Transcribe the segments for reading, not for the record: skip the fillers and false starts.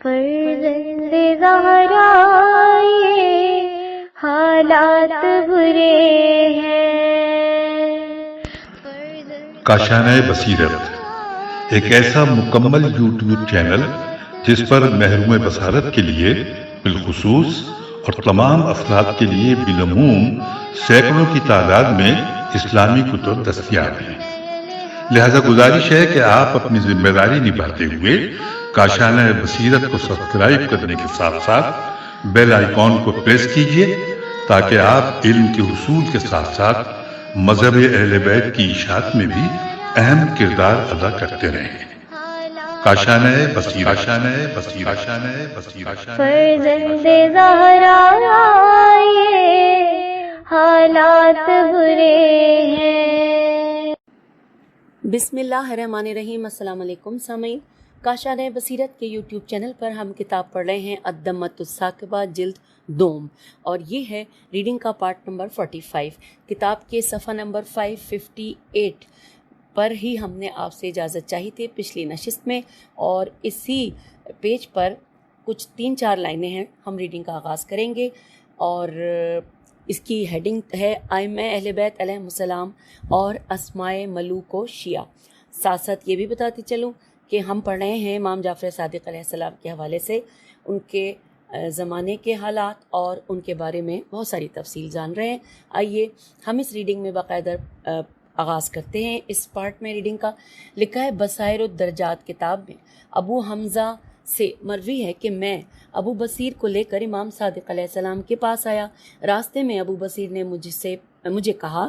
فرزند زہرا یہ حالات برے ہیں۔ کاشانہ بصیرت ایک ایسا مکمل یوٹیوب چینل جس پر محروم بصارت کے لیے بالخصوص اور تمام افراد کے لیے بالعموم سینکڑوں کی تعداد میں اسلامی کتب دستیاب ہیں۔ لہذا گزارش ہے کہ آپ اپنی ذمہ داری نبھاتے ہوئے کاشانہ بصیرت کو سبسکرائب کرنے کے ساتھ ساتھ بیل آئیکن کو پریس کیجیے تاکہ آپ علم کے حصول کے ساتھ ساتھ مذہب اہل بیت کی اشاعت میں بھی اہم کردار ادا کرتے رہیں۔ کاشانہ بصیرت۔ فرزند زہرا یہ حالات برے ہیں۔ بسم اللہ الرحمن الرحیم۔ السلام علیکم سامعین، کاشانہ بصیرت کے یوٹیوب چینل پر ہم کتاب پڑھ رہے ہیں الدمۃ الثاقبہ جلد دوم، اور یہ ہے ریڈنگ کا پارٹ نمبر 45۔ کتاب کے صفحہ نمبر 558 پر ہی ہم نے آپ سے اجازت چاہی تھی پچھلی نشست میں، اور اسی پیج پر کچھ 3-4 لائنیں ہیں۔ ہم ریڈنگ کا آغاز کریں گے، اور اس کی ہیڈنگ ہے ائمہ اہل بیت علیہم السلام اور اسماء ملوک و شیعہ۔ ساتھ ساتھ یہ بھی بتاتی چلوں کہ ہم پڑھ رہے ہیں امام جعفر صادق علیہ السلام کے حوالے سے، ان کے زمانے کے حالات اور ان کے بارے میں بہت ساری تفصیل جان رہے ہیں۔ آئیے ہم اس ریڈنگ میں باقاعدہ آغاز کرتے ہیں۔ اس پارٹ میں ریڈنگ کا لکھا ہے بصائر الدرجات کتاب میں ابو حمزہ سے مروی ہے کہ میں ابو بصیر کو لے کر امام صادق علیہ السلام کے پاس آیا۔ راستے میں ابو بصیر نے مجھے کہا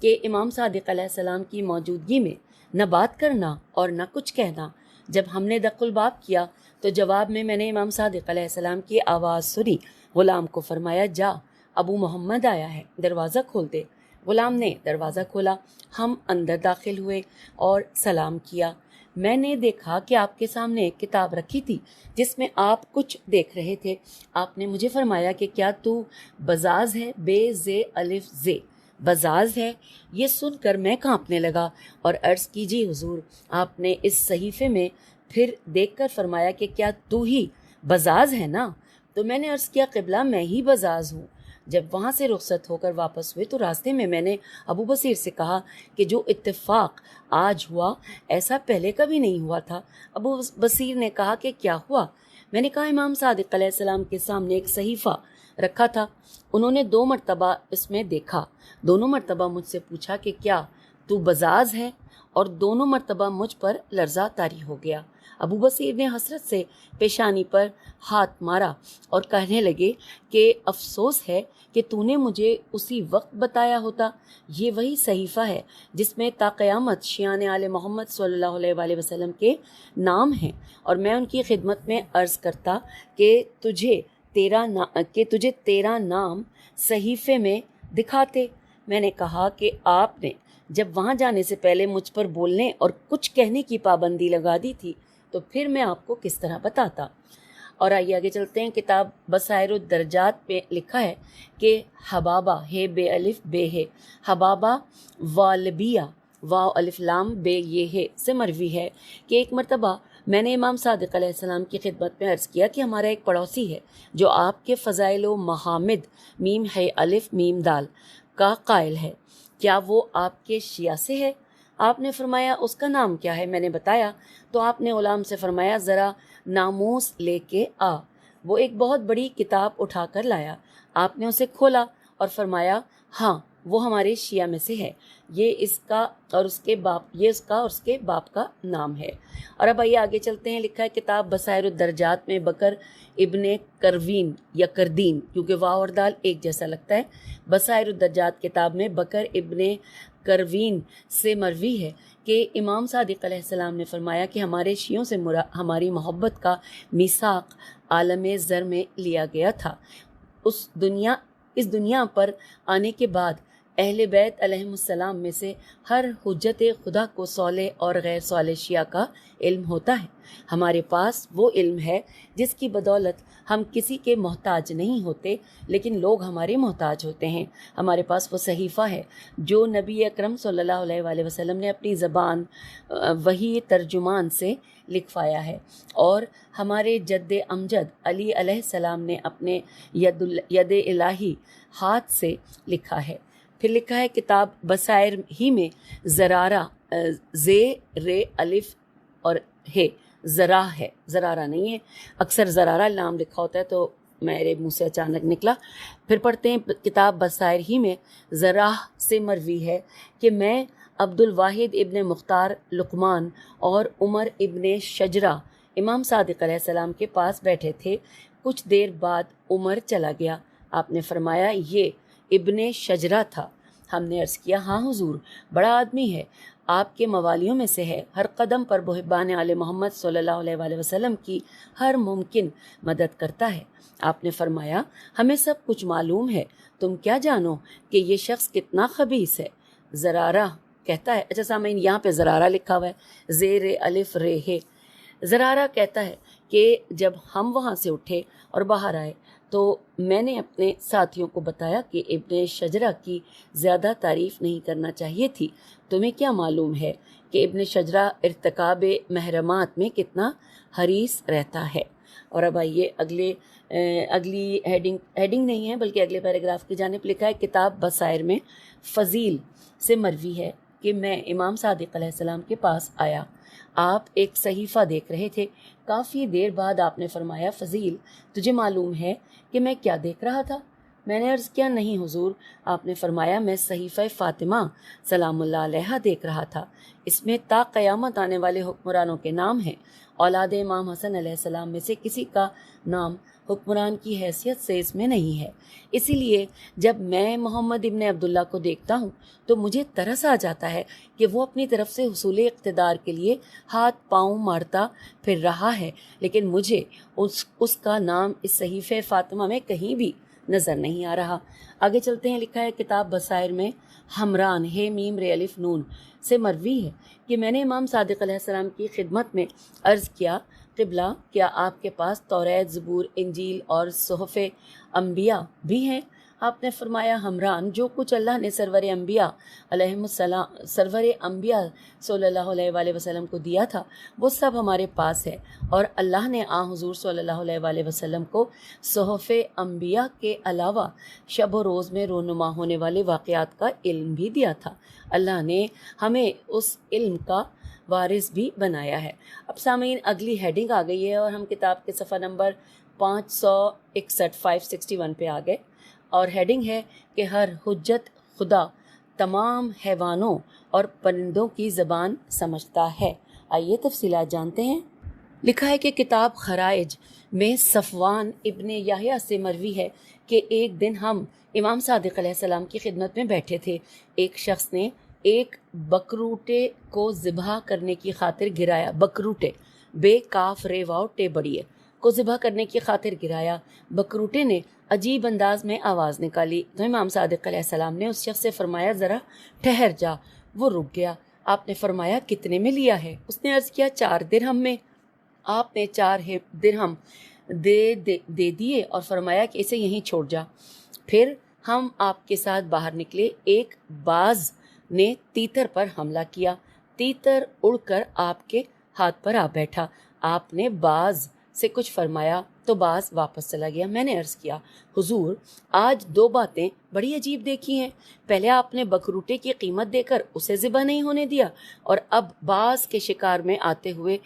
کہ امام صادق علیہ السلام کی موجودگی میں نہ بات کرنا اور نہ کچھ کہنا۔ جب ہم نے دق الباب کیا تو جواب میں نے امام صادق علیہ السلام کی آواز سنی۔ غلام کو فرمایا، جا، ابو محمد آیا ہے، دروازہ کھول دے۔ غلام نے دروازہ کھولا، ہم اندر داخل ہوئے اور سلام کیا۔ میں نے دیکھا کہ آپ کے سامنے ایک کتاب رکھی تھی جس میں آپ کچھ دیکھ رہے تھے۔ آپ نے مجھے فرمایا کہ کیا تو بزاز ہے؟ بے زے الف زے بزاز ہے؟ یہ سن کر میں کانپنے لگا اور عرض کیجیے حضور، آپ نے اس صحیفے میں پھر دیکھ کر فرمایا کہ کیا تو ہی بزاز ہے نا؟ تو میں نے عرض کیا، قبلہ میں ہی بزاز ہوں۔ جب وہاں سے رخصت ہو کر واپس ہوئے تو راستے میں نے ابو بصیر سے کہا کہ جو اتفاق آج ہوا ایسا پہلے کبھی نہیں ہوا تھا۔ ابو بصیر نے کہا کہ کیا ہوا؟ میں نے کہا، امام صادق علیہ السلام کے سامنے ایک صحیفہ رکھا تھا، انہوں نے 2 مرتبہ اس میں دیکھا، دونوں مرتبہ مجھ سے پوچھا کہ کیا تو بزاز ہے، اور دونوں مرتبہ مجھ پر لرزہ طاری ہو گیا۔ ابو بصیر نے حسرت سے پیشانی پر ہاتھ مارا اور کہنے لگے کہ افسوس ہے کہ تو نے مجھے اسی وقت بتایا ہوتا۔ یہ وہی صحیفہ ہے جس میں تا قیامت شیعان آل محمد صلی اللہ علیہ وآلہ وسلم کے نام ہیں، اور میں ان کی خدمت میں عرض کرتا کہ تجھے تیرا نام صحیفے میں دکھاتے۔ میں نے کہا کہ آپ نے جب وہاں جانے سے پہلے مجھ پر بولنے اور کچھ کہنے کی پابندی لگا دی تھی تو پھر میں آپ کو کس طرح بتاتا۔ اور آئیے آگے چلتے ہیں۔ کتاب بصائر الدرجات پہ لکھا ہے کہ حبابہ ہے بے الف بے ہے، حبابہ والبیہ واو الف لام بے یہ ہے سے مروی ہے کہ ایک مرتبہ میں نے امام صادق علیہ السلام کی خدمت میں عرض کیا کہ ہمارا ایک پڑوسی ہے جو آپ کے فضائل و محامد میم ہے الف میم دال کا قائل ہے، کیا وہ آپ کے شیعہ سے ہے؟ آپ نے فرمایا، اس کا نام کیا ہے؟ میں نے بتایا تو آپ نے غلام سے فرمایا، ذرا ناموس لے کے آ۔ وہ ایک بہت بڑی کتاب اٹھا کر لایا۔ آپ نے اسے کھولا اور فرمایا، ہاں وہ ہمارے شیعہ میں سے ہے، یہ اس کا اور اس کے باپ کا نام ہے۔ اور اب آئیے آگے چلتے ہیں۔ لکھا ہے کتاب بصائر الدرجات میں بکر ابن کروین یا کردین، کیونکہ واو اور دال ایک جیسا لگتا ہے، بصائر الدرجات کتاب میں بکر ابن کروین سے مروی ہے کہ امام صادق علیہ السلام نے فرمایا کہ ہمارے شیعوں سے ہماری محبت کا میثاق عالم زر میں لیا گیا تھا۔ اس دنیا پر آنے کے بعد اہل بیت علیہم السلام میں سے ہر حجت خدا کو صالح اور غیر صالح شیعہ کا علم ہوتا ہے۔ ہمارے پاس وہ علم ہے جس کی بدولت ہم کسی کے محتاج نہیں ہوتے، لیکن لوگ ہمارے محتاج ہوتے ہیں۔ ہمارے پاس وہ صحیفہ ہے جو نبی اکرم صلی اللہ علیہ وآلہ وسلم نے اپنی زبان وحی ترجمان سے لکھوایا ہے، اور ہمارے جد امجد علی علیہ السلام نے اپنے ید الہی ہاتھ سے لکھا ہے۔ پھر لکھا ہے کتاب بصائر ہی میں زرارہ زیر الف اور ہے، زراہ ہے، زرارہ نہیں ہے۔ اکثر زرارہ نام لکھا ہوتا ہے تو میرے منہ سے اچانک نکلا۔ پھر پڑھتے ہیں کتاب بصائر ہی میں زراہ سے مروی ہے کہ میں عبد الواحد ابن مختار لقمان اور عمر ابن شجرہ امام صادق علیہ السلام کے پاس بیٹھے تھے۔ کچھ دیر بعد عمر چلا گیا۔ آپ نے فرمایا یہ ابن شجرہ تھا۔ ہم نے عرض کیا ہاں حضور، بڑا آدمی ہے، آپ کے موالیوں میں سے ہے، ہر قدم پر محبان آل محمد صلی اللہ علیہ وآلہ وسلم کی ہر ممکن مدد کرتا ہے۔ آپ نے فرمایا ہمیں سب کچھ معلوم ہے، تم کیا جانو کہ یہ شخص کتنا خبیث ہے؟ زرارہ کہتا ہے، اچھا سامعین یہاں پہ زرارہ لکھا ہوا ہے، زیر الف رے ہے۔ زرارہ کہتا ہے کہ جب ہم وہاں سے اٹھے اور باہر آئے تو میں نے اپنے ساتھیوں کو بتایا کہ ابن شجرہ کی زیادہ تعریف نہیں کرنا چاہیے تھی۔ تمہیں کیا معلوم ہے کہ ابن شجرہ ارتکاب محرمات میں کتنا حریص رہتا ہے؟ اور اب آئیے اگلی ہیڈنگ نہیں ہے بلکہ اگلے پیراگراف کی جانب لکھا ہے کتاب بصائر میں فضیل سے مروی ہے کہ میں امام صادق علیہ السلام کے پاس آیا، آپ ایک صحیفہ دیکھ رہے تھے۔ کافی دیر بعد آپ نے فرمایا فضیل تجھے معلوم ہے کہ میں کیا دیکھ رہا تھا؟ میں نے عرض کیا نہیں حضور۔ آپ نے فرمایا میں صحیفہ فاطمہ سلام اللہ علیہا دیکھ رہا تھا، اس میں تا قیامت آنے والے حکمرانوں کے نام ہیں، اولاد امام حسن علیہ السلام میں سے کسی کا نام حکمران کی حیثیت سے اس میں نہیں ہے، اسی لیے جب میں محمد ابن عبداللہ کو دیکھتا ہوں تو مجھے ترس آ جاتا ہے کہ وہ اپنی طرف سے حصول اقتدار کے لیے ہاتھ پاؤں مارتا پھر رہا ہے، لیکن مجھے اس کا نام اس صحیفہ فاطمہ میں کہیں بھی نظر نہیں آ رہا۔ آگے چلتے ہیں، لکھا ہے کتاب بصائر میں حمران ہے میم رے الف نون سے مروی ہے کہ میں نے امام صادق علیہ السلام کی خدمت میں عرض کیا قبلہ کیا آپ کے پاس توریت، زبور، انجیل اور صحف انبیاء بھی ہیں؟ آپ نے فرمایا حمران جو کچھ اللہ نے سرور انبیاء صلی اللہ علیہ وآلہ وسلم کو دیا تھا وہ سب ہمارے پاس ہے، اور اللہ نے حضور صلی اللہ علیہ وآلہ وسلم کو صحف انبیاء کے علاوہ شب و روز میں رونما ہونے والے واقعات کا علم بھی دیا تھا۔ اللہ نے ہمیں اس علم کا وارث بھی بنایا ہے۔ اب سامعین اگلی ہیڈنگ آ گئی ہے اور ہم کتاب کے صفحہ نمبر 561 پہ آ گئے، اور ہیڈنگ ہے کہ ہر حجت خدا تمام حیوانوں اور پرندوں کی زبان سمجھتا ہے۔ آئیے تفصیلات جانتے ہیں۔ لکھا ہے کہ کتاب خرائج میں صفوان ابن یحییٰ سے مروی ہے کہ ایک دن ہم امام صادق علیہ السلام کی خدمت میں بیٹھے تھے، ایک شخص نے ایک بکروٹے کو ذبح کرنے کی خاطر گرایا، بکروٹے بے کاف رے واو ٹے بڑیے کو ذبح کرنے کی خاطر گرایا۔ بکروٹے نے عجیب انداز میں آواز نکالی تو امام صادق علیہ السلام نے اس شخص سے فرمایا ذرا ٹھہر جا۔ وہ رک گیا۔ آپ نے فرمایا کتنے میں لیا ہے؟ اس نے عرض کیا 4 درہم میں۔ آپ نے 4 درہم دے دیے اور فرمایا کہ اسے یہیں چھوڑ جا۔ پھر ہم آپ کے ساتھ باہر نکلے، ایک باز نے تیتر پر حملہ کیا، تیتر اڑ کر آپ کے ہاتھ پر آ بیٹھا، آپ نے باز سے کچھ فرمایا تو باز واپس چلا گیا۔ میں نے عرض کیا حضور آج 2 باتیں بڑی عجیب دیکھی ہیں، پہلے آپ نے بکروٹے کی قیمت دے کر اسے ذبح نہیں ہونے دیا، اور اب باز کے شکار میں آتے ہوئے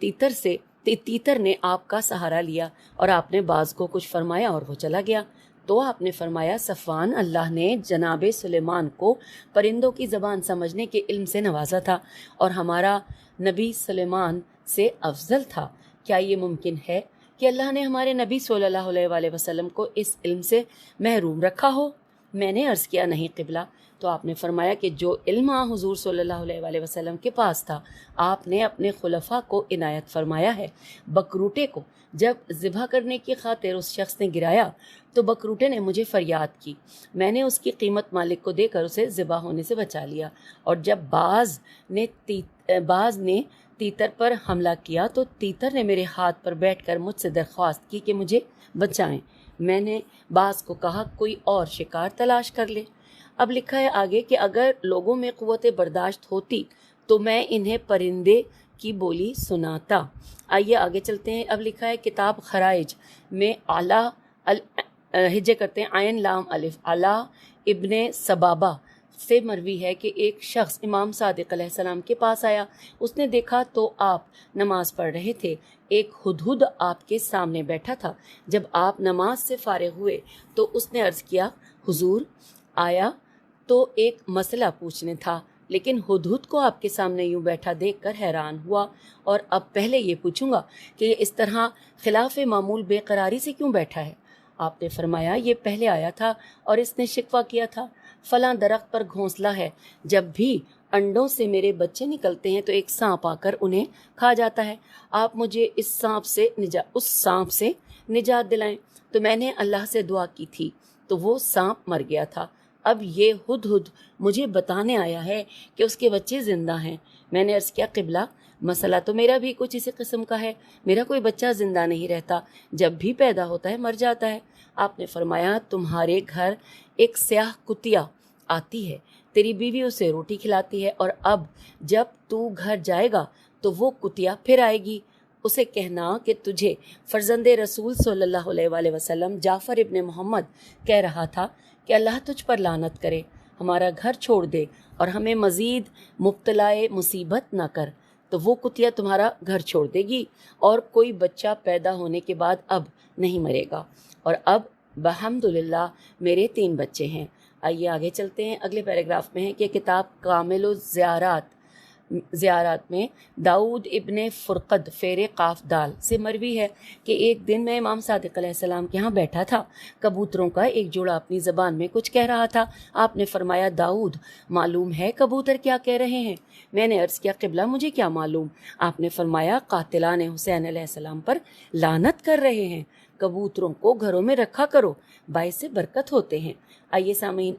تیتر نے آپ کا سہارا لیا اور آپ نے باز کو کچھ فرمایا اور وہ چلا گیا۔ تو آپ نے فرمایا صفوان اللہ نے جناب سلیمان کو پرندوں کی زبان سمجھنے کے علم سے نوازا تھا اور ہمارا نبی سلیمان سے افضل تھا، کیا یہ ممکن ہے کہ اللہ نے ہمارے نبی صلی اللہ علیہ وآلہ وسلم کو اس علم سے محروم رکھا ہو؟ میں نے عرض کیا نہیں قبلہ، تو آپ نے فرمایا کہ جو علم حضور صلی اللہ علیہ وسلم کے پاس تھا آپ نے اپنے خلفاء کو عنایت فرمایا ہے۔ بکروٹے کو جب ذبح کرنے کی خاطر اس شخص نے گرایا تو بکروٹے نے مجھے فریاد کی، میں نے اس کی قیمت مالک کو دے کر اسے ذبح ہونے سے بچا لیا، اور جب باز نے تیتر پر حملہ کیا تو تیتر نے میرے ہاتھ پر بیٹھ کر مجھ سے درخواست کی کہ مجھے بچائیں۔ میں نے باز کو کہا کوئی اور شکار تلاش کر لے۔ اب لکھا ہے آگے کہ اگر لوگوں میں قوت برداشت ہوتی تو میں انہیں پرندے کی بولی سناتا۔ آئیے آگے چلتے ہیں۔ اب لکھا ہے کتاب خرائج میں اعلیٰ ہجے کرتے ہیں عین لام الف اعلیٰ ابن سبابہ سے مروی ہے کہ ایک شخص امام صادق علیہ السلام کے پاس آیا، اس نے دیکھا تو آپ نماز پڑھ رہے تھے، ایک ہدہد آپ کے سامنے بیٹھا تھا۔ جب آپ نماز سے فارغ ہوئے تو اس نے عرض کیا حضور آیا تو ایک مسئلہ پوچھنے تھا، لیکن ہدہد کو آپ کے سامنے یوں بیٹھا دیکھ کر حیران ہوا، اور اب پہلے یہ پوچھوں گا کہ یہ اس طرح خلاف معمول بے قراری سے کیوں بیٹھا ہے؟ آپ نے فرمایا یہ پہلے آیا تھا اور اس نے شکوہ کیا تھا فلاں درخت پر گھونسلہ ہے، جب بھی انڈوں سے میرے بچے نکلتے ہیں تو ایک سانپ آ کر انہیں کھا جاتا ہے، آپ مجھے اس سانپ سے نجات دلائیں۔ تو میں نے اللہ سے دعا کی تھی تو وہ سانپ مر گیا تھا، اب یہ ہدہد مجھے بتانے آیا ہے کہ اس کے بچے زندہ ہیں۔ میں نے عرض کیا قبلہ مسئلہ تو میرا بھی کچھ اسی قسم کا ہے، میرا کوئی بچہ زندہ نہیں رہتا، جب بھی پیدا ہوتا ہے مر جاتا ہے۔ آپ نے فرمایا تمہارے گھر ایک سیاہ کتیا آتی ہے، تیری بیوی اسے روٹی کھلاتی ہے، اور اب جب تو گھر جائے گا تو وہ کتیا پھر آئے گی، اسے کہنا کہ تجھے فرزند رسول صلی اللہ علیہ وسلم جعفر ابن محمد کہہ رہا تھا کہ اللہ تجھ پر لعنت کرے، ہمارا گھر چھوڑ دے اور ہمیں مزید مبتلائے مصیبت نہ کر۔ تو وہ کتیا تمہارا گھر چھوڑ دے گی اور کوئی بچہ پیدا ہونے کے بعد اب نہیں مرے گا، اور اب بحمدللہ میرے 3 بچے ہیں۔ آئیے آگے چلتے ہیں۔ اگلے پیراگراف میں ہے کہ کتاب کامل زیارات میں داؤد ابن فرقد فیر قاف دال سے مروی ہے کہ ایک دن میں امام صادق علیہ السلام کے ہاں بیٹھا تھا، کبوتروں کا ایک جوڑا اپنی زبان میں کچھ کہہ رہا تھا۔ آپ نے فرمایا داؤد معلوم ہے کبوتر کیا کہہ رہے ہیں؟ میں نے عرض کیا قبلہ مجھے کیا معلوم؟ آپ نے فرمایا قاتلان حسین علیہ السلام پر لعنت کر رہے ہیں، کبوتروں کو گھروں میں رکھا کرو، باعث برکت ہوتے ہیں۔ آئیے سامعین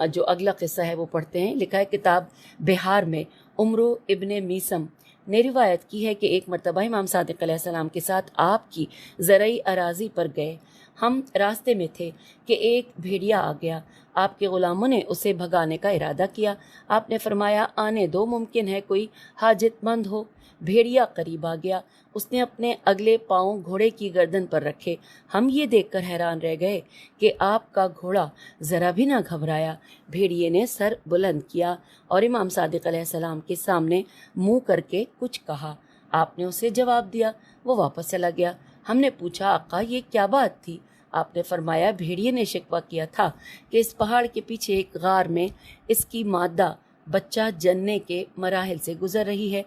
اگلا قصہ ہے وہ پڑھتے ہیں۔ لکھا ہے کتاب بہار میں عمرو ابن میسم نے روایت کی ہے کہ ایک مرتبہ امام صادق علیہ السلام کے ساتھ آپ کی زرعی اراضی پر گئے، ہم راستے میں تھے کہ ایک بھیڑیا آ گیا، آپ کے غلاموں نے اسے بھگانے کا ارادہ کیا، آپ نے فرمایا آنے دو، ممکن ہے کوئی حاجت مند ہو۔ بھیڑیا قریب آ گیا، اس نے اپنے اگلے پاؤں گھوڑے کی گردن پر رکھے، ہم یہ دیکھ کر حیران رہ گئے کہ آپ کا گھوڑا ذرا بھی نہ گھبرایا۔ بھیڑیے نے سر بلند کیا اور امام صادق علیہ السلام کے سامنے منہ کر کے کچھ کہا، آپ نے اسے جواب دیا، وہ واپس چلا گیا۔ ہم نے پوچھا آقا یہ کیا بات تھی؟ آپ نے فرمایا بھیڑیے نے شکوہ کیا تھا کہ اس پہاڑ کے پیچھے ایک غار میں اس کی مادہ بچہ جننے کے مراحل سے گزر رہی ہے،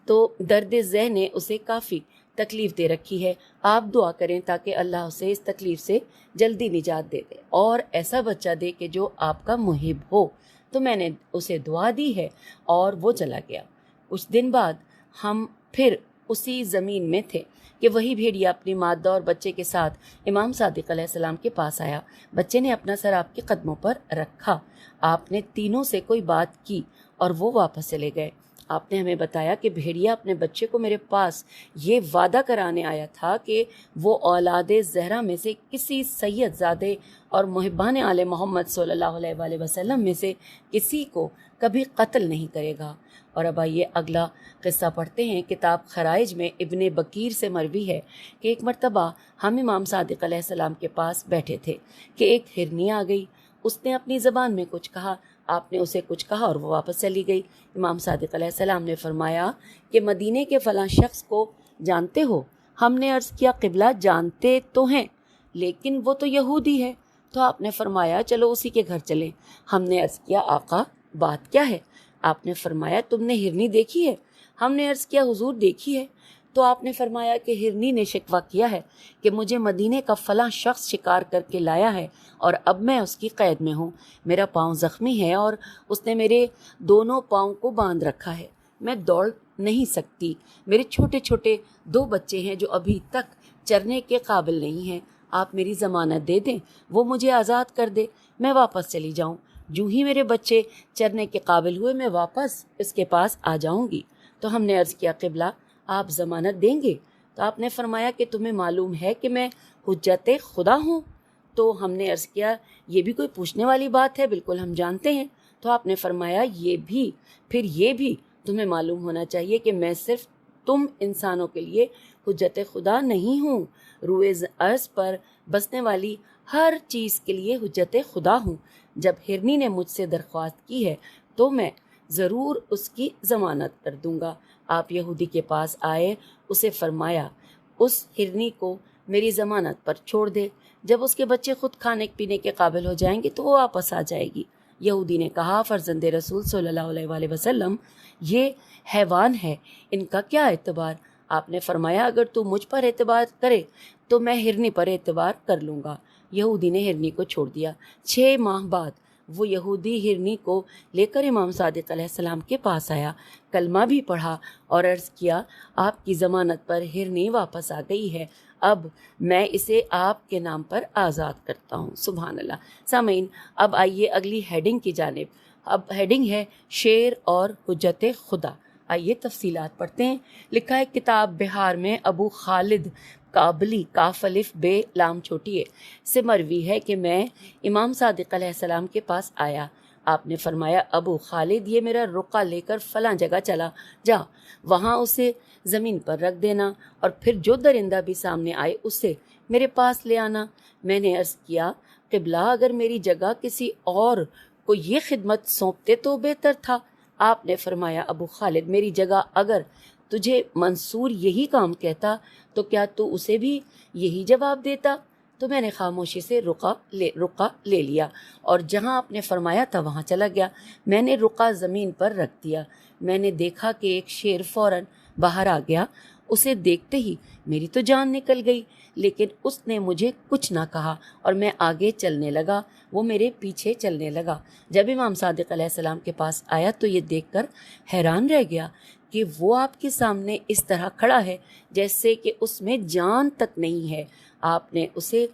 تو درد ذہن نے اسے کافی تکلیف دے رکھی ہے، آپ دعا کریں تاکہ اللہ اسے اس تکلیف سے جلدی نجات دے دے اور ایسا بچہ دے کہ جو آپ کا محب ہو۔ تو میں نے اسے دعا دی ہے اور وہ چلا گیا۔ کچھ دن بعد ہم پھر اسی زمین میں تھے کہ وہی بھیڑیا اپنی مادہ اور بچے کے ساتھ امام صادق علیہ السلام کے پاس آیا، بچے نے اپنا سر آپ کے قدموں پر رکھا، آپ نے تینوں سے کوئی بات کی اور وہ واپس چلے گئے۔ آپ نے ہمیں بتایا کہ بھیڑیا اپنے بچے کو میرے پاس یہ وعدہ کرانے آیا تھا کہ وہ اولاد زہرا میں سے کسی سید زادے اور محبان آل محمد صلی اللہ علیہ وسلم میں سے کسی کو کبھی قتل نہیں کرے گا۔ اور اب آئیے اگلا قصہ پڑھتے ہیں۔ کتاب خرائج میں ابن بکیر سے مروی ہے کہ ایک مرتبہ ہم امام صادق علیہ السلام کے پاس بیٹھے تھے کہ ایک ہرنی آ گئی، اس نے اپنی زبان میں کچھ کہا، آپ نے اسے کچھ کہا اور وہ واپس چلی گئی۔ امام صادق علیہ السلام نے فرمایا کہ مدینے کے فلاں شخص کو جانتے ہو؟ ہم نے عرض کیا قبلہ جانتے تو ہیں لیکن وہ تو یہودی ہے۔ تو آپ نے فرمایا چلو اسی کے گھر چلیں۔ ہم نے عرض کیا آقا بات کیا ہے؟ آپ نے فرمایا تم نے ہرنی دیکھی ہے؟ ہم نے عرض کیا حضور دیکھی ہے۔ تو آپ نے فرمایا کہ ہرنی نے شکوہ کیا ہے کہ مجھے مدینے کا فلاں شخص شکار کر کے لایا ہے اور اب میں اس کی قید میں ہوں، میرا پاؤں زخمی ہے اور اس نے میرے دونوں پاؤں کو باندھ رکھا ہے، میں دوڑ نہیں سکتی، میرے چھوٹے چھوٹے 2 بچے ہیں جو ابھی تک چرنے کے قابل نہیں ہیں، آپ میری ضمانت دے دیں، وہ مجھے آزاد کر دے، میں واپس چلی جاؤں، جو ہی میرے بچے چرنے کے قابل ہوئے میں واپس اس کے پاس آ جاؤں گی۔ تو ہم نے عرض کیا قبلہ آپ ضمانت دیں گے؟ تو آپ نے فرمایا کہ تمہیں معلوم ہے کہ میں حجت خدا ہوں؟ تو ہم نے عرض کیا یہ بھی کوئی پوچھنے والی بات ہے، بالکل ہم جانتے ہیں۔ تو آپ نے فرمایا یہ بھی تمہیں معلوم ہونا چاہیے کہ میں صرف تم انسانوں کے لیے حجت خدا نہیں ہوں، روئے ارض پر بسنے والی ہر چیز کے لیے حجت خدا ہوں۔ جب ہرنی نے مجھ سے درخواست کی ہے تو میں ضرور اس کی ضمانت کر دوں گا۔ آپ یہودی کے پاس آئے، اسے فرمایا اس ہرنی کو میری ضمانت پر چھوڑ دے، جب اس کے بچے خود کھانے پینے کے قابل ہو جائیں گے تو وہ واپس آ جائے گی۔ یہودی نے کہا فرزند رسول صلی اللہ علیہ وآلہ وسلم یہ حیوان ہے، ان کا کیا اعتبار؟ آپ نے فرمایا اگر تو مجھ پر اعتبار کرے تو میں ہرنی پر اعتبار کر لوں گا۔ یہودی نے ہرنی کو چھوڑ دیا۔ 6 ماہ بعد وہ یہودی ہرنی کو لے کر امام صادق علیہ السلام کے پاس آیا، کلمہ بھی پڑھا اور عرض کیا آپ کی ضمانت پر ہرنی واپس آ گئی ہے، اب میں اسے آپ کے نام پر آزاد کرتا ہوں۔ سبحان اللہ۔ سامعین اب آئیے اگلی ہیڈنگ کی جانب۔ اب ہیڈنگ ہے شعر اور حجت خدا۔ آئیے تفصیلات پڑھتے ہیں۔ لکھا ہے کتاب بہار میں ابو خالد کابلی کاف الف بے لام چھوٹی ہے سے مروی ہے کہ میں امام صادق علیہ السلام کے پاس آیا، آپ نے فرمایا ابو خالد یہ میرا رقع لے کر فلاں جگہ چلا جا، وہاں اسے زمین پر رکھ دینا اور پھر جو درندہ بھی سامنے آئے اسے میرے پاس لے آنا۔ میں نے عرض کیا قبلہ اگر میری جگہ کسی اور کو یہ خدمت سونپتے تو بہتر تھا۔ آپ نے فرمایا ابو خالد میری جگہ اگر تجھے منصور یہی کام کہتا تو کیا تو اسے بھی یہی جواب دیتا؟ تو میں نے خاموشی سے رقع لے لیا اور جہاں آپ نے فرمایا تھا وہاں چلا گیا۔ میں نے رقع زمین پر رکھ دیا۔ میں نے دیکھا کہ ایک شیر فوراً باہر آ گیا، اسے دیکھتے ہی میری تو جان نکل گئی، لیکن اس نے مجھے کچھ نہ کہا اور میں آگے چلنے لگا، وہ میرے پیچھے چلنے لگا۔ جب امام صادق علیہ السلام کے پاس آیا تو یہ دیکھ کر حیران رہ گیا کہ وہ آپ کے سامنے اس طرح کھڑا ہے جیسے کہ اس میں جان تک نہیں ہے۔ آپ نے اسے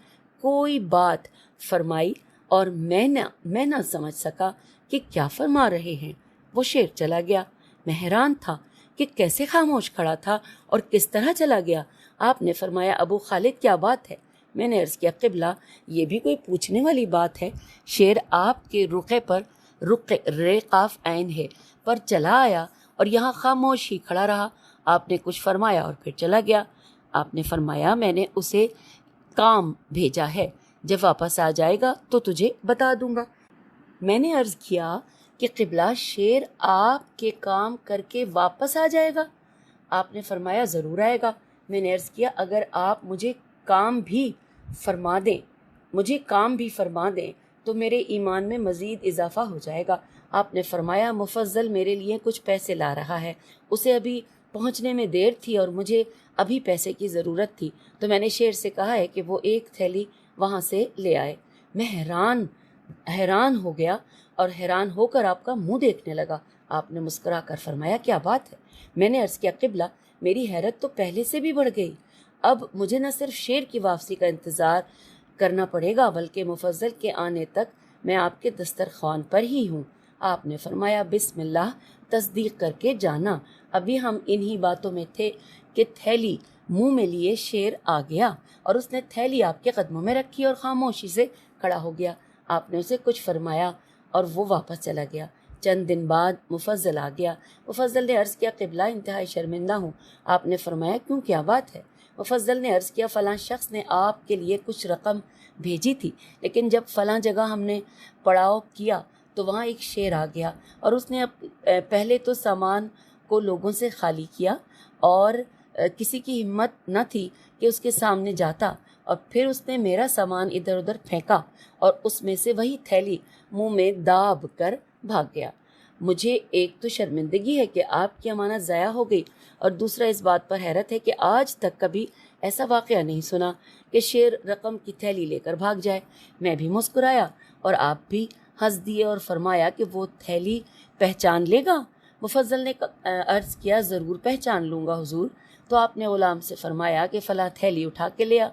کوئی بات فرمائی اور میں نہ سمجھ سکا کہ کیا فرما رہے ہیں۔ وہ شیر چلا گیا۔ میں حیران تھا کہ کیسے خاموش کھڑا تھا اور کس طرح چلا گیا۔ آپ نے فرمایا ابو خالد کیا بات ہے؟ میں نے عرض کیا قبلہ یہ بھی کوئی پوچھنے والی بات ہے، شیر آپ کے رقعے پر رے قاف عین ہے پر چلا آیا اور یہاں خاموش ہی کھڑا رہا۔ آپ نے کچھ فرمایا اور پھر چلا گیا۔ آپ نے فرمایا میں نے اسے کام بھیجا ہے، جب واپس آ جائے گا تو تجھے بتا دوں گا۔ میں نے عرض کیا کہ قبلہ شیر آپ کے کام کر کے واپس آ جائے گا؟ آپ نے فرمایا ضرور آئے گا۔ میں نے عرض کیا اگر آپ مجھے کام بھی فرما دیں تو میرے ایمان میں مزید اضافہ ہو جائے گا۔ آپ نے فرمایا مفضل میرے لیے کچھ پیسے لا رہا ہے، اسے ابھی پہنچنے میں دیر تھی اور مجھے ابھی پیسے کی ضرورت تھی، تو میں نے شیر سے کہا ہے کہ وہ 1 تھیلی وہاں سے لے آئے۔ میں حیران ہو گیا اور حیران ہو کر آپ کا منہ دیکھنے لگا۔ آپ نے مسکرا کر فرمایا کیا بات ہے؟ میں نے عرض کیا قبلہ میری حیرت تو پہلے سے بھی بڑھ گئی، اب مجھے نہ صرف شیر کی واپسی کا انتظار کرنا پڑے گا بلکہ مفضل کے آنے تک میں آپ کے دسترخوان پر ہی ہوں۔ آپ نے فرمایا بسم اللہ تصدیق کر کے جانا۔ ابھی ہم انہی باتوں میں تھے کہ تھیلی منہ میں لیے شیر آ گیا اور اس نے تھیلی آپ کے قدموں میں رکھی اور خاموشی سے کھڑا ہو گیا۔ آپ نے اسے کچھ فرمایا اور وہ واپس چلا گیا۔ چند دن بعد مفضل آ گیا۔ مفضل نے عرض کیا قبلہ انتہائی شرمندہ ہوں۔ آپ نے فرمایا کیوں کیا بات ہے؟ مفضل نے عرض کیا فلاں شخص نے آپ کے لیے کچھ رقم بھیجی تھی، لیکن جب فلاں جگہ ہم نے پڑاؤ کیا تو وہاں ایک شیر آ گیا اور اس نے پہلے تو سامان کو لوگوں سے خالی کیا اور کسی کی ہمت نہ تھی کہ اس کے سامنے جاتا، اور پھر اس نے میرا سامان ادھر ادھر پھینکا اور اس میں سے وہی تھیلی منہ میں داب کر بھاگ گیا۔ مجھے ایک تو شرمندگی ہے کہ آپ کی امانت ضائع ہو گئی، اور دوسرا اس بات پر حیرت ہے کہ آج تک کبھی ایسا واقعہ نہیں سنا کہ شیر رقم کی تھیلی لے کر بھاگ جائے۔ میں بھی مسکرایا اور آپ بھی ہنس دیے اور فرمایا کہ وہ تھیلی پہچان لے گا؟ مفضل نے عرض کیا ضرور پہچان لوں گا حضور۔ تو آپ نے غلام سے فرمایا کہ فلاں تھیلی اٹھا کے لے آ۔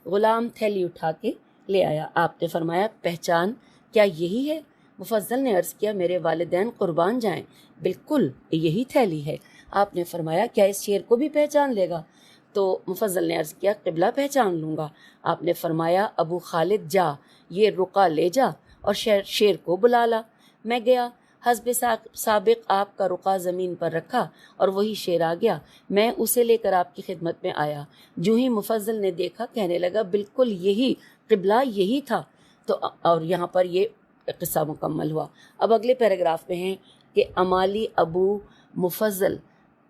غلام تھیلی اٹھا کے لے آیا۔ آپ نے فرمایا پہچان کیا یہی ہے؟ مفضل نے عرض کیا میرے والدین قربان جائیں، بالکل یہی تھیلی ہے۔ آپ نے فرمایا کیا اس شیر کو بھی پہچان لے گا؟ تو مفضل نے عرض کیا قبلہ پہچان لوں گا۔ آپ نے فرمایا ابو خالد جا، یہ رقع لے جا اور شیر کو بلا لا۔ میں گیا، حسب سابق آپ کا رقع زمین پر رکھا اور وہی شیر آ گیا۔ میں اسے لے کر آپ کی خدمت میں آیا۔ جو ہی مفضل نے دیکھا کہنے لگا بالکل یہی قبلہ یہی تھا۔ تو اور یہاں پر یہ قصہ مکمل ہوا۔ اب اگلے پیراگراف میں ہیں کہ امالی ابو مفضل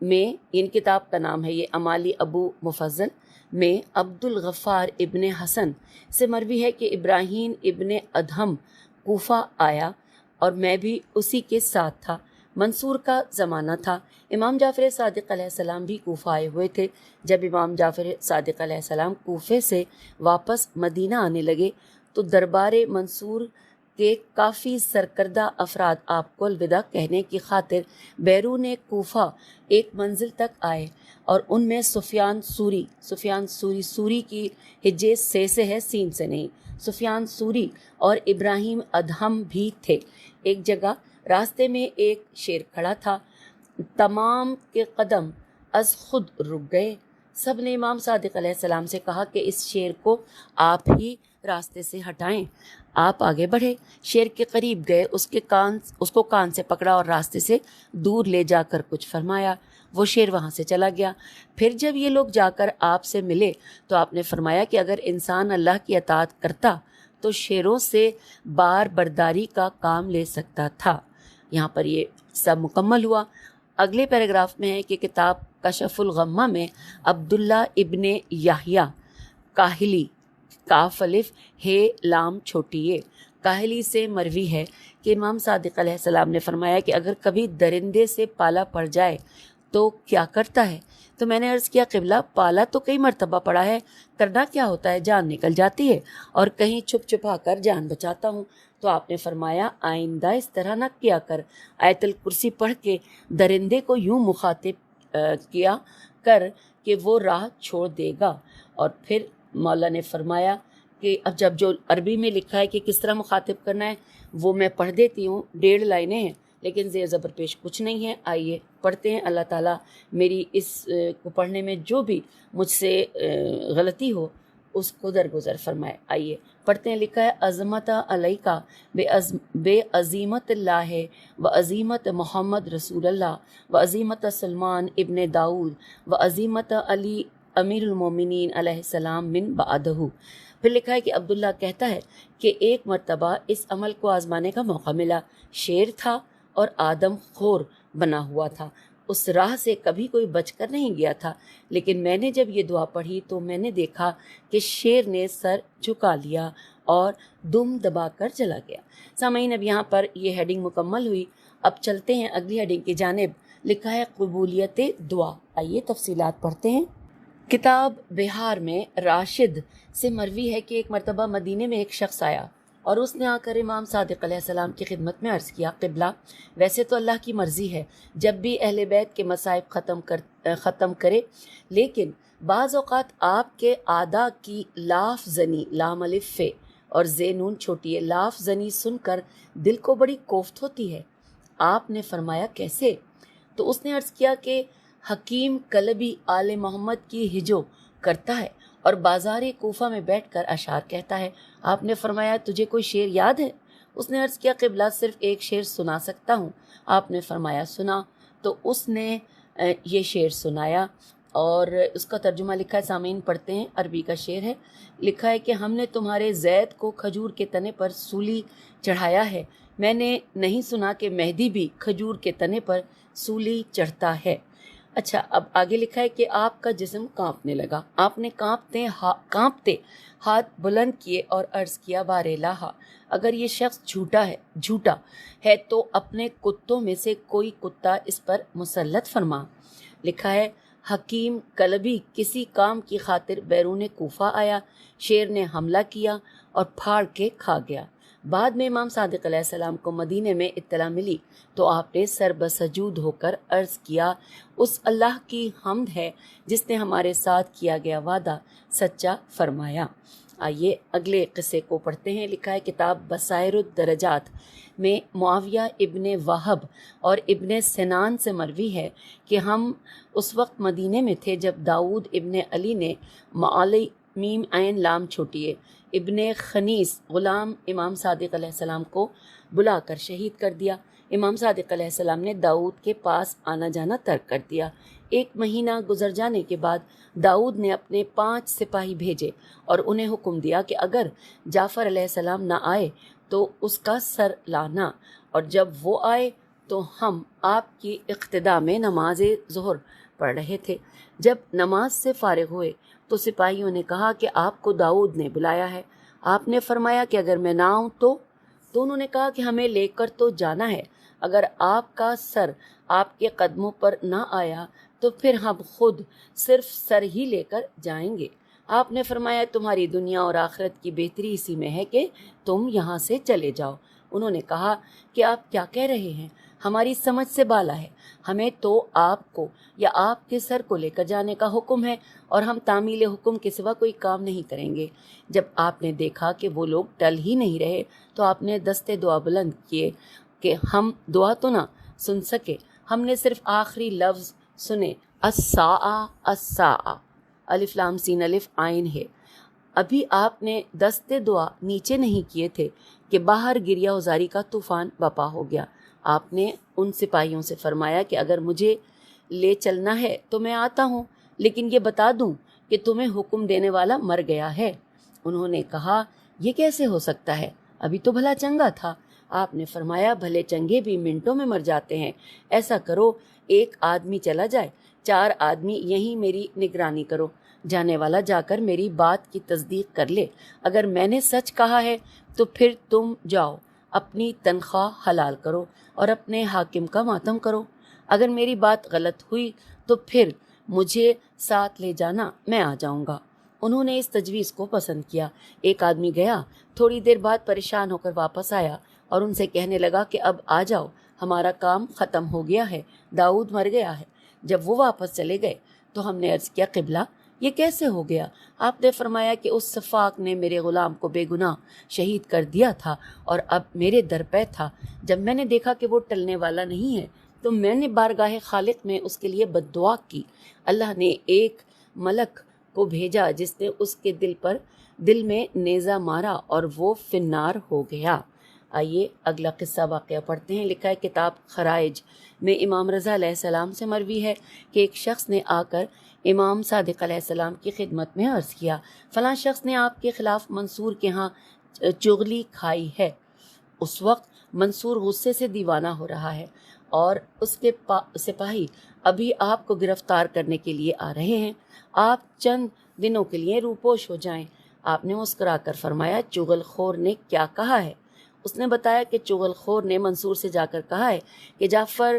میں، ان کتاب کا نام ہے یہ امالی ابو مفضل میں، عبد الغفار ابن حسن سے مروی ہے کہ ابراہیم ابن ادہم کوفہ آیا اور میں بھی اسی کے ساتھ تھا۔ منصور کا زمانہ تھا۔ امام جعفر صادق علیہ السلام بھی کوفہ آئے ہوئے تھے۔ جب امام جعفر صادق علیہ السلام کوفے سے واپس مدینہ آنے لگے تو دربار منصور کے کافی سرکردہ افراد آپ کو الوداع کہنے کی خاطر بیرون کوفہ ایک منزل تک آئے، اور ان میں سفیان سوری کی ہجے سے ہے، سین سے نہیں، سفیان سوری اور ابراہیم ادہم بھی تھے۔ ایک جگہ راستے میں ایک شیر کھڑا تھا، تمام کے قدم از خود رک گئے۔ سب نے امام صادق علیہ السلام سے کہا کہ اس شیر کو آپ ہی راستے سے ہٹائیں۔ آپ آگے بڑھے، شیر کے قریب گئے، اس کو کان سے پکڑا اور راستے سے دور لے جا کر کچھ فرمایا۔ وہ شیر وہاں سے چلا گیا۔ پھر جب یہ لوگ جا کر آپ سے ملے تو آپ نے فرمایا کہ اگر انسان اللہ کی اطاعت کرتا تو شیروں سے بار برداری کا کام لے سکتا تھا۔ یہاں پر یہ سب مکمل ہوا۔ اگلے پیراگراف میں ہے کہ کتاب کشف الغمہ میں عبداللہ ابن یحییٰ کاہلی، کاف الف ہے لام چھوٹی ہے، کاہلی سے مروی ہے کہ امام صادق علیہ السلام نے فرمایا کہ اگر کبھی درندے سے پالا پڑ جائے تو کیا کرتا ہے؟ تو میں نے عرض کیا قبلہ پالا تو کئی مرتبہ پڑا ہے، کرنا کیا ہوتا ہے؟ جان نکل جاتی ہے اور کہیں چھپ چھپا کر جان بچاتا ہوں۔ تو آپ نے فرمایا آئندہ اس طرح نہ کیا کر، آیت الکرسی پڑھ کے درندے کو یوں مخاطب کیا کر کہ وہ راہ چھوڑ دے گا۔ اور پھر مولا نے فرمایا کہ اب جب جو عربی میں لکھا ہے کہ کس طرح مخاطب کرنا ہے وہ میں پڑھ دیتی ہوں، 1.5 لائنیں ہیں لیکن زیر زبر پیش کچھ نہیں ہے۔ آئیے پڑھتے ہیں۔ اللہ تعالیٰ میری اس کو پڑھنے میں جو بھی مجھ سے غلطی ہو اس کو درگزر فرمائے۔ آئیے پڑھتے ہیں۔ لکھا ہے عظمت علیکہ بے عظیمت اللہ و عظیمت محمد رسول اللہ و عظیمت سلمان ابن داؤد و عظیمت علی امیر المومنین علیہ السلام من بعدہ۔ پھر لکھا ہے کہ عبداللہ کہتا ہے کہ ایک مرتبہ اس عمل کو آزمانے کا موقع ملا۔ شیر تھا اور آدم خور بنا ہوا تھا، اس راہ سے کبھی کوئی بچ کر نہیں گیا تھا، لیکن میں نے جب یہ دعا پڑھی تو میں نے دیکھا کہ شیر نے سر جھکا لیا اور دم دبا کر چلا گیا۔ سامعین اب یہاں پر یہ ہیڈنگ مکمل ہوئی۔ اب چلتے ہیں اگلی ہیڈنگ کی جانب۔ لکھا ہے قبولیت دعا۔ آئیے تفصیلات پڑھتے ہیں۔ کتاب بہار میں راشد سے مروی ہے کہ ایک مرتبہ مدینے میں ایک شخص آیا اور اس نے آ کر امام صادق علیہ السلام کی خدمت میں عرض کیا قبلہ ویسے تو اللہ کی مرضی ہے جب بھی اہل بیت کے مصائب ختم کرے، لیکن بعض اوقات آپ کے اعداء کی لاف زنی، لام الف فے اور زینون چھوٹی ہے، لاف زنی سن کر دل کو بڑی کوفت ہوتی ہے۔ آپ نے فرمایا کیسے؟ تو اس نے عرض کیا کہ حکیم کلبی آل محمد کی ہجو کرتا ہے اور بازار کوفہ میں بیٹھ کر اشعار کہتا ہے۔ آپ نے فرمایا تجھے کوئی شعر یاد ہے؟ اس نے عرض کیا قبلہ صرف ایک شعر سنا سکتا ہوں۔ آپ نے فرمایا سنا۔ تو اس نے یہ شعر سنایا اور اس کا ترجمہ لکھا ہے، سامعین پڑھتے ہیں۔ عربی کا شعر ہے۔ لکھا ہے کہ ہم نے تمہارے زید کو کھجور کے تنے پر سولی چڑھایا ہے، میں نے نہیں سنا کہ مہدی بھی کھجور کے تنے پر سولی چڑھتا ہے۔ اچھا، اب آگے لکھا ہے کہ آپ کا جسم کانپنے لگا، آپ نے کانپتے ہاتھ بلند کیے اور عرض کیا بار الہ، اگر یہ شخص جھوٹا ہے تو اپنے کتوں میں سے کوئی کتا اس پر مسلط فرما۔ لکھا ہے حکیم کلبی کسی کام کی خاطر بیرون کوفہ آیا، شیر نے حملہ کیا اور پھاڑ کے کھا گیا۔ بعد میں امام صادق علیہ السلام کو مدینے میں اطلاع ملی تو آپ نے سر بسجود ہو کر عرض کیا اس اللہ کی حمد ہے جس نے ہمارے ساتھ کیا گیا وعدہ سچا فرمایا۔ آئیے اگلے قصے کو پڑھتے ہیں۔ لکھا ہے کتاب بصائر الدرجات میں معاویہ ابن وہب اور ابن سنان سے مروی ہے کہ ہم اس وقت مدینے میں تھے جب داؤد ابن علی نے معالی میم عین لام چھوٹیے ابن خنیس غلام امام صادق علیہ السلام کو بلا کر شہید کر دیا۔ امام صادق علیہ السلام نے داؤد کے پاس آنا جانا ترک کر دیا۔ 1 مہینہ گزر جانے کے بعد داؤد نے اپنے 5 سپاہی بھیجے اور انہیں حکم دیا کہ اگر جعفر علیہ السلام نہ آئے تو اس کا سر لانا، اور جب وہ آئے تو ہم آپ کی اقتداء میں نماز ظہر پڑھ رہے تھے۔ جب نماز سے فارغ ہوئے تو سپاہیوں نے کہا کہ آپ کو داؤد نے بلایا ہے۔ آپ نے فرمایا کہ اگر میں نہ آؤں تو انہوں نے کہا کہ ہمیں لے کر تو جانا ہے، اگر آپ کا سر آپ کے قدموں پر نہ آیا تو پھر ہم خود صرف سر ہی لے کر جائیں گے۔ آپ نے فرمایا تمہاری دنیا اور آخرت کی بہتری اسی میں ہے کہ تم یہاں سے چلے جاؤ۔ انہوں نے کہا کہ آپ کیا کہہ رہے ہیں، ہماری سمجھ سے بالا ہے، ہمیں تو آپ کو یا آپ کے سر کو لے کر جانے کا حکم ہے اور ہم تعمیل حکم کے سوا کوئی کام نہیں کریں گے۔ جب آپ نے دیکھا کہ وہ لوگ ٹل ہی نہیں رہے تو آپ نے دستے دعا بلند کیے کہ ہم دعا تو نہ سن سکے، ہم نے صرف آخری لفظ سنے، الساعہ الساعہ، الف لام سین الف عین ہے۔ ابھی آپ نے دستے دعا نیچے نہیں کیے تھے کہ باہر گریہ ازاری کا طوفان بپا ہو گیا۔ آپ نے ان سپاہیوں سے فرمایا کہ اگر مجھے لے چلنا ہے تو میں آتا ہوں، لیکن یہ بتا دوں کہ تمہیں حکم دینے والا مر گیا ہے۔ انہوں نے کہا یہ کیسے ہو سکتا ہے، ابھی تو بھلا چنگا تھا۔ آپ نے فرمایا بھلے چنگے بھی منٹوں میں مر جاتے ہیں، ایسا کرو 1 آدمی چلا جائے، 4 آدمی یہیں میری نگرانی کرو، جانے والا جا کر میری بات کی تصدیق کر لے، اگر میں نے سچ کہا ہے تو پھر تم جاؤ اپنی تنخواہ حلال کرو اور اپنے حاکم کا ماتم کرو، اگر میری بات غلط ہوئی تو پھر مجھے ساتھ لے جانا، میں آ جاؤں گا۔ انہوں نے اس تجویز کو پسند کیا۔ 1 آدمی گیا، تھوڑی دیر بعد پریشان ہو کر واپس آیا اور ان سے کہنے لگا کہ اب آ جاؤ، ہمارا کام ختم ہو گیا ہے، داؤد مر گیا ہے۔ جب وہ واپس چلے گئے تو ہم نے عرض کیا قبلہ یہ کیسے ہو گیا؟ آپ نے فرمایا کہ اس صفاق نے میرے غلام کو بے گناہ شہید کر دیا تھا اور اب میرے در پہ تھا۔ جب میں نے دیکھا کہ وہ ٹلنے والا نہیں ہے تو میں نے بارگاہ خالق میں اس کے لیے بد دعا کی۔ اللہ نے ایک ملک کو بھیجا جس نے اس کے دل میں نیزہ مارا اور وہ فنار ہو گیا۔ آئیے اگلا قصہ واقعہ پڑھتے ہیں۔ لکھا ہے کتاب خرائج میں امام رضا علیہ السلام سے مروی ہے کہ ایک شخص نے آ کر امام صادق علیہ السلام کی خدمت میں عرض کیا فلاں شخص نے آپ کے خلاف منصور کے ہاں چغلی کھائی ہے۔ اس وقت منصور غصے سے دیوانہ ہو رہا ہے اور اس کے سپاہی ابھی آپ کو گرفتار کرنے کے لیے آ رہے ہیں، آپ چند دنوں کے لیے روپوش ہو جائیں۔ آپ نے مسکرا کر فرمایا چغل خور نے کیا کہا ہے؟ اس نے بتایا کہ چغل خور نے منصور سے جا کر کہا ہے کہ جعفر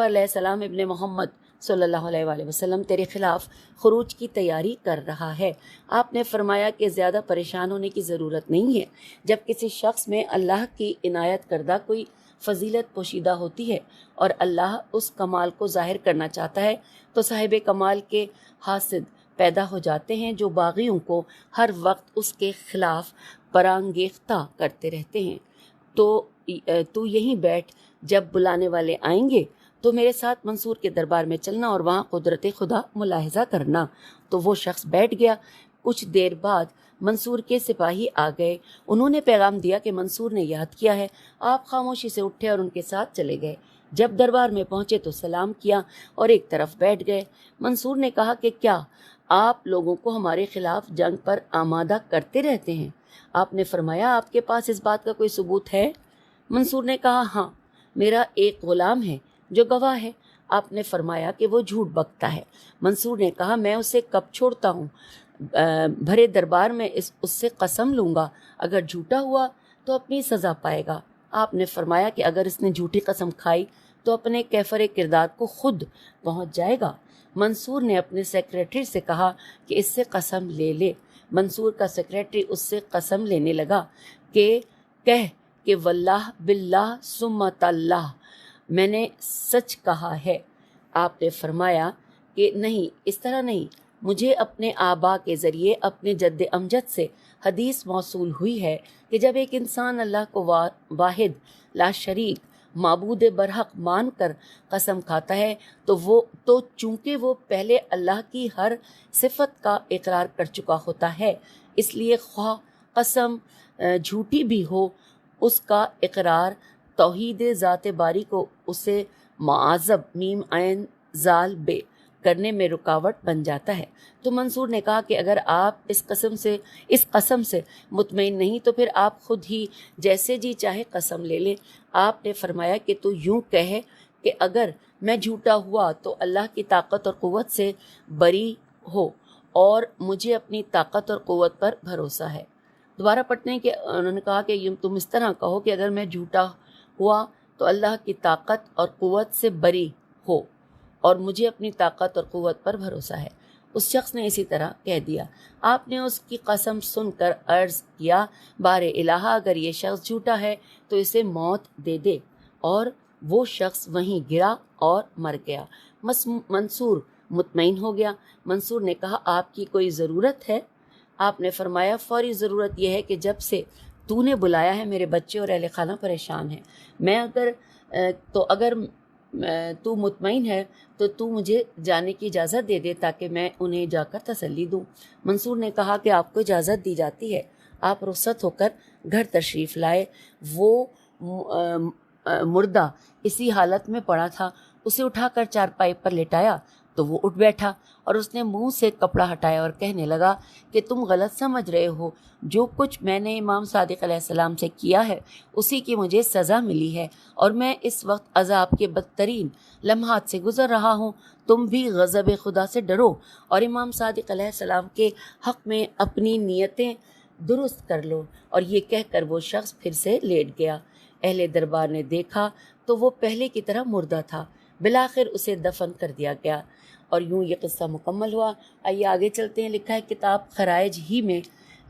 علیہ السلام ابن محمد صلی اللہ علیہ وآلہ وسلم تیرے خلاف خروج کی تیاری کر رہا ہے۔ آپ نے فرمایا کہ زیادہ پریشان ہونے کی ضرورت نہیں ہے، جب کسی شخص میں اللہ کی عنایت کردہ کوئی فضیلت پوشیدہ ہوتی ہے اور اللہ اس کمال کو ظاہر کرنا چاہتا ہے تو صاحب کمال کے حاسد پیدا ہو جاتے ہیں جو باغیوں کو ہر وقت اس کے خلاف پرانگیختہ کرتے رہتے ہیں۔ تو یہیں بیٹھ، جب بلانے والے آئیں گے تو میرے ساتھ منصور کے دربار میں چلنا اور وہاں قدرت خدا ملاحظہ کرنا۔ تو وہ شخص بیٹھ گیا۔ کچھ دیر بعد منصور کے سپاہی آ گئے، انہوں نے پیغام دیا کہ منصور نے یاد کیا ہے۔ آپ خاموشی سے اٹھے اور ان کے ساتھ چلے گئے۔ جب دربار میں پہنچے تو سلام کیا اور ایک طرف بیٹھ گئے۔ منصور نے کہا کہ کیا آپ لوگوں کو ہمارے خلاف جنگ پر آمادہ کرتے رہتے ہیں؟ آپ نے فرمایا آپ کے پاس اس بات کا کوئی ثبوت ہے؟ منصور نے کہا ہاں، میرا ایک غلام ہے جو گواہ ہے۔ آپ نے فرمایا کہ وہ جھوٹ بکتا ہے۔ منصور نے کہا میں اسے کب چھوڑتا ہوں، بھرے دربار میں اس سے قسم لوں گا، اگر جھوٹا ہوا تو اپنی سزا پائے گا۔ آپ نے فرمایا کہ اگر اس نے جھوٹی قسم کھائی تو اپنے کیفر کردار کو خود پہنچ جائے گا۔ منصور نے اپنے سیکریٹری سے کہا کہ اس سے قسم لے لے۔ منصور کا سیکریٹری اس سے قسم لینے لگا کہ کہہ کہ واللہ باللہ ثم تاللہ، میں نے سچ کہا ہے۔ آپ نے فرمایا کہ نہیں، اس طرح نہیں، مجھے اپنے آبا کے ذریعے اپنے جد امجد سے حدیث موصول ہوئی ہے کہ جب ایک انسان اللہ کو واحد لا شریک معبود برحق مان کر قسم کھاتا ہے تو چونکہ وہ پہلے اللہ کی ہر صفت کا اقرار کر چکا ہوتا ہے، اس لیے خواہ قسم جھوٹی بھی ہو، اس کا اقرار توحید ذات باری کو اسے معذب میم عین زال بے کرنے میں رکاوٹ بن جاتا ہے۔ تو منصور نے کہا کہ اگر آپ اس قسم سے مطمئن نہیں تو پھر آپ خود ہی جیسے جی چاہے قسم لے لیں۔ آپ نے فرمایا کہ تو یوں کہے کہ اگر میں جھوٹا ہوا تو اللہ کی طاقت اور قوت سے بری ہو اور مجھے اپنی طاقت اور قوت پر بھروسہ ہے۔ دوبارہ پڑھتے ہیں کہ انہوں نے کہا کہ تم اس طرح کہو کہ اگر میں جھوٹا ہوا تو اللہ کی طاقت اور قوت سے بری ہو اور مجھے اپنی طاقت اور قوت پر بھروسہ ہے۔ اس شخص نے اسی طرح کہہ دیا۔ آپ نے اس کی قسم سن کر عرض کیا بار الہ اگر یہ شخص جھوٹا ہے تو اسے موت دے دے، اور وہ شخص وہیں گرا اور مر گیا۔ منصور مطمئن ہو گیا۔ منصور نے کہا آپ کی کوئی ضرورت ہے؟ آپ نے فرمایا فوری ضرورت یہ ہے کہ جب سے تو نے بلایا ہے میرے بچے اور اہل خانہ پریشان ہیں، اگر تو مطمئن ہے تو تو مجھے جانے کی اجازت دے دے تاکہ میں انہیں جا کر تسلی دوں۔ منصور نے کہا کہ آپ کو اجازت دی جاتی ہے۔ آپ رخصت ہو کر گھر تشریف لائے۔ وہ مردہ اسی حالت میں پڑا تھا، اسے اٹھا کر چارپائی پر لٹایا تو وہ اٹھ بیٹھا اور اس نے منہ سے کپڑا ہٹایا اور کہنے لگا کہ تم غلط سمجھ رہے ہو، جو کچھ میں نے امام صادق علیہ السلام سے کیا ہے اسی کی مجھے سزا ملی ہے، اور میں اس وقت عذاب کے بدترین لمحات سے گزر رہا ہوں۔ تم بھی غضب خدا سے ڈرو اور امام صادق علیہ السلام کے حق میں اپنی نیتیں درست کر لو۔ اور یہ کہہ کر وہ شخص پھر سے لیٹ گیا۔ اہل دربار نے دیکھا تو وہ پہلے کی طرح مردہ تھا۔ بالآخر اسے دفن کر دیا گیا۔ اور یوں یہ قصہ مکمل ہوا۔ آئیے آگے چلتے ہیں۔ لکھا ہے کتاب خرائج ہی میں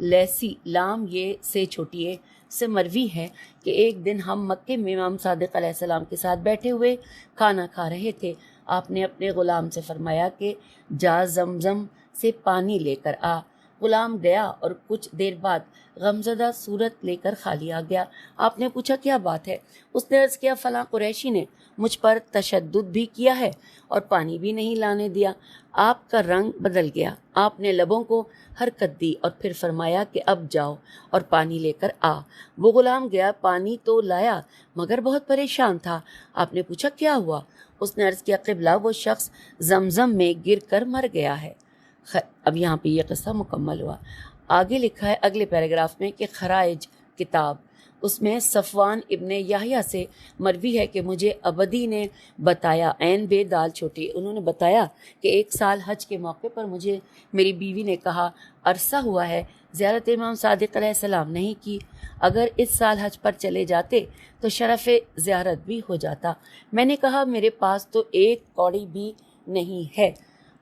لیسی لام یہ سے چھوٹی ہے سے مروی ہے کہ ایک دن ہم مکے میں امام صادق علیہ السلام کے ساتھ بیٹھے ہوئے کھانا کھا رہے تھے۔ آپ نے اپنے غلام سے فرمایا کہ جا زمزم سے پانی لے کر آ۔ غلام گیا اور کچھ دیر بعد غمزدہ صورت لے کر خالی آ گیا۔ آپ نے پوچھا کیا بات ہے؟ اس نے عرض کیا فلاں قریشی نے مجھ پر تشدد بھی کیا ہے اور پانی بھی نہیں لانے دیا۔ آپ کا رنگ بدل گیا۔ آپ نے لبوں کو حرکت دی اور پھر فرمایا کہ اب جاؤ اور پانی لے کر آ۔ وہ غلام گیا، پانی تو لایا مگر بہت پریشان تھا۔ آپ نے پوچھا کیا ہوا؟ اس نے عرض کیا قبلہ وہ شخص زمزم میں گر کر مر گیا ہے۔ اب یہاں پہ یہ قصہ مکمل ہوا۔ آگے لکھا ہے اگلے پیراگراف میں کہ خرائج کتاب، اس میں صفوان ابن یحییٰ سے مروی ہے کہ مجھے عبدی نے بتایا، عین بے دال چھوٹی، انہوں نے بتایا کہ ایک سال حج کے موقع پر مجھے میری بیوی نے کہا عرصہ ہوا ہے زیارت امام صادق علیہ السلام نہیں کی، اگر اس سال حج پر چلے جاتے تو شرف زیارت بھی ہو جاتا۔ میں نے کہا میرے پاس تو ایک کوڑی بھی نہیں ہے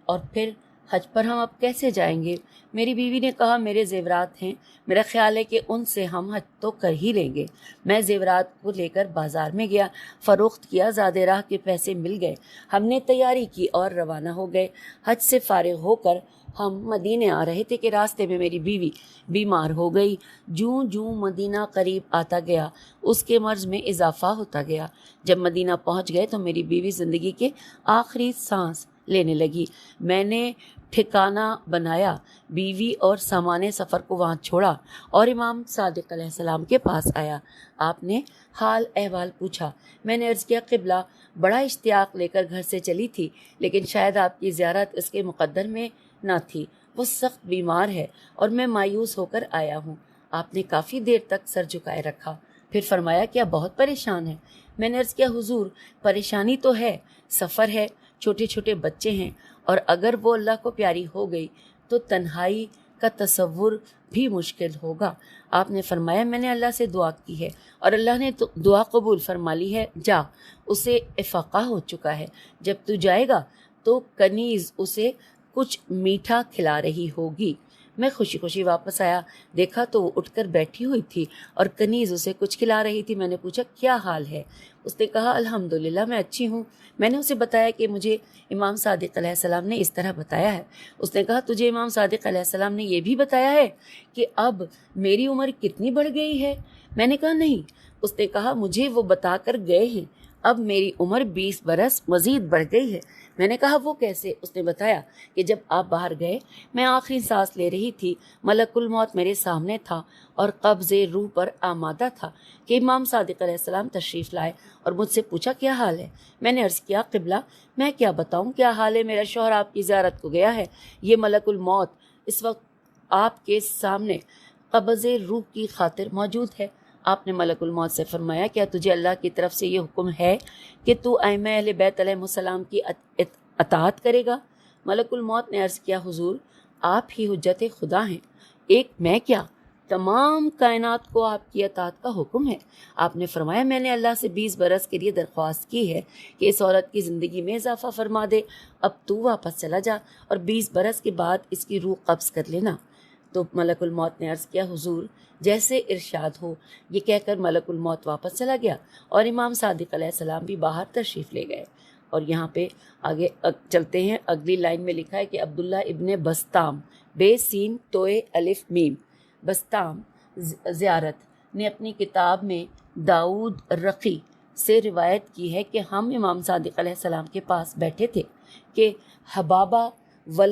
اور پھر حج پر ہم اب کیسے جائیں گے؟ میری بیوی نے کہا میرے زیورات ہیں، میرا خیال ہے کہ ان سے ہم حج تو کر ہی لیں گے۔ میں زیورات کو لے کر بازار میں گیا، فروخت کیا، زیادہ راہ کے پیسے مل گئے، ہم نے تیاری کی اور روانہ ہو گئے۔ حج سے فارغ ہو کر ہم مدینے آ رہے تھے کہ راستے میں میری بیوی بیمار ہو گئی۔ جوں جوں مدینہ قریب آتا گیا اس کے مرض میں اضافہ ہوتا گیا۔ جب مدینہ پہنچ گئے تو میری بیوی زندگی کے آخری سانس لینے لگی۔ میں نے ٹھکانہ بنایا، بیوی اور سامان سفر کو وہاں چھوڑا اور امام صادق علیہ السلام کے پاس آیا۔ آپ نے حال احوال پوچھا۔ میں نے عرض کیا قبلہ بڑا اشتیاق لے کر گھر سے چلی تھی، لیکن شاید آپ کی زیارت اس کے مقدر میں نہ تھی، وہ سخت بیمار ہے اور میں مایوس ہو کر آیا ہوں۔ آپ نے کافی دیر تک سر جھکائے رکھا، پھر فرمایا کیا بہت پریشان ہے؟ میں نے عرض کیا حضور پریشانی تو ہے، سفر ہے، چھوٹے چھوٹے بچے ہیں، اور اگر وہ اللہ کو پیاری ہو گئی تو تنہائی کا تصور بھی مشکل ہوگا۔ آپ نے فرمایا میں نے اللہ سے دعا کی ہے اور اللہ نے تو دعا قبول فرما لی ہے، جا، اسے افاقہ ہو چکا ہے، جب تو جائے گا تو کنیز اسے کچھ میٹھا کھلا رہی ہوگی۔ میں خوشی خوشی واپس آیا، دیکھا تو وہ اٹھ کر بیٹھی ہوئی تھی اور کنیز اسے کچھ کھلا رہی تھی۔ میں نے پوچھا کیا حال ہے؟ اس نے کہا الحمدللہ میں اچھی ہوں۔ میں نے اسے بتایا کہ مجھے امام صادق علیہ السلام نے اس طرح بتایا ہے۔ اس نے کہا تجھے امام صادق علیہ السلام نے یہ بھی بتایا ہے کہ اب میری عمر کتنی بڑھ گئی ہے؟ میں نے کہا نہیں۔ اس نے کہا مجھے وہ بتا کر گئے ہیں، اب میری عمر 20 برس مزید بڑھ گئی ہے۔ میں نے کہا وہ کیسے؟ اس نے بتایا کہ جب آپ باہر گئے میں آخری سانس لے رہی تھی، ملک الموت میرے سامنے تھا اور قبض روح پر آمادہ تھا کہ امام صادق علیہ السلام تشریف لائے اور مجھ سے پوچھا کیا حال ہے؟ میں نے عرض کیا قبلہ میں کیا بتاؤں کیا حال ہے، میرا شوہر آپ کی زیارت کو گیا ہے، یہ ملک الموت اس وقت آپ کے سامنے قبض روح کی خاطر موجود ہے۔ آپ نے ملک الموت سے فرمایا کیا تجھے اللہ کی طرف سے یہ حکم ہے کہ تو ائمہ اہل بیت علیہ السلام کی اطاعت کرے گا؟ ملک الموت نے عرض کیا حضور آپ ہی حجت خدا ہیں، ایک میں کیا تمام کائنات کو آپ کی اطاعت کا حکم ہے۔ آپ نے فرمایا میں نے اللہ سے 20 برس کے لیے درخواست کی ہے کہ اس عورت کی زندگی میں اضافہ فرما دے، اب تو واپس چلا جا اور 20 برس کے بعد اس کی روح قبض کر لینا۔ تو ملک الموت نے عرض کیا حضور جیسے ارشاد ہو۔ یہ کہہ کر ملک الموت واپس چلا گیا اور امام صادق علیہ السلام بھی باہر تشریف لے گئے۔ اور یہاں پہ آگے چلتے ہیں، اگلی لائن میں لکھا ہے کہ عبداللہ ابن بسطام بے سین توئے الف میم بسطام زیارت نے اپنی کتاب میں داؤد رقی سے روایت کی ہے کہ ہم امام صادق علیہ السلام کے پاس بیٹھے تھے کہ حبابہ و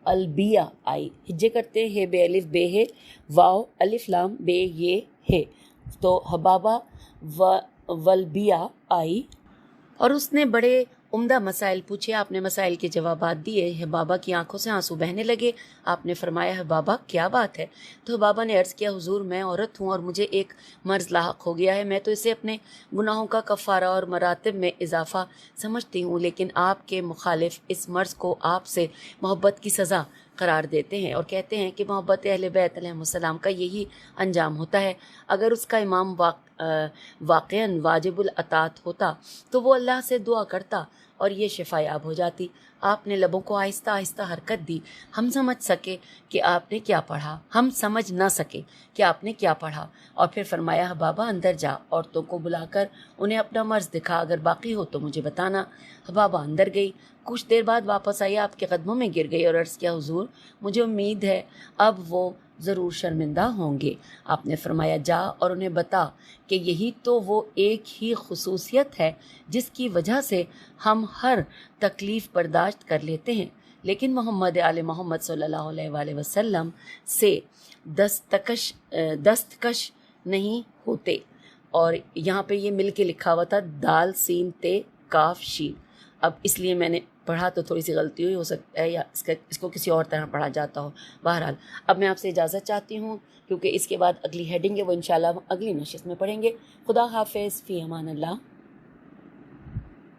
البیہ آئی، ہجے کرتے ہیں بے الف بے ہے، واو الف لام بے یہ ہے، تو حبابہ والبیہ آئی اور اس نے بڑے عمدہ مسائل پوچھے، آپ نے مسائل کے جوابات دیے۔ حبابہ کی آنکھوں سے آنسو بہنے لگے۔ آپ نے فرمایا حبابہ کیا بات ہے؟ تو حبابہ نے عرض کیا حضور میں عورت ہوں اور مجھے ایک مرض لاحق ہو گیا ہے، میں تو اسے اپنے گناہوں کا کفارہ اور مراتب میں اضافہ سمجھتی ہوں، لیکن آپ کے مخالف اس مرض کو آپ سے محبت کی سزا قرار دیتے ہیں اور کہتے ہیں کہ محبت اہل بیت علیہ السلام کا یہی انجام ہوتا ہے۔ اگر اس کا امام واقعاً واجب الاطاعت ہوتا تو وہ اللہ سے دعا کرتا اور یہ شفا یاب ہو جاتی۔ آپ نے لبوں کو آہستہ آہستہ حرکت دی، ہم سمجھ سکے کہ آپ نے کیا پڑھا، ہم سمجھ نہ سکے کہ آپ نے کیا پڑھا، اور پھر فرمایا حبابہ اندر جا، عورتوں کو بلا کر انہیں اپنا مرض دکھا، اگر باقی ہو تو مجھے بتانا۔ حبابہ اندر گئی، کچھ دیر بعد واپس آئی، آپ کے قدموں میں گر گئی اور عرض کیا حضور مجھے امید ہے اب وہ ضرور شرمندہ ہوں گے۔ آپ نے فرمایا جا اور انہیں بتا کہ یہی تو وہ ایک ہی خصوصیت ہے جس کی وجہ سے ہم ہر تکلیف برداشت کر لیتے ہیں، لیکن محمد آل محمد صلی اللہ علیہ وآلہ وسلم سے دستکش نہیں ہوتے۔ اور یہاں پہ یہ مل کے لکھا ہوا تھا دال سین تے کاف شین، اب اس لیے میں نے پڑھا تو تھوڑی سی غلطی ہوئی، ہو سکتا ہے یا اس کو کسی اور طرح پڑھا جاتا ہو۔ بہرحال اب میں آپ سے اجازت چاہتی ہوں کیونکہ اس کے بعد اگلی ہیڈنگ ہے وہ انشاءاللہ ہم اگلی نشست میں پڑھیں گے۔ خدا حافظ، فی امان اللہ۔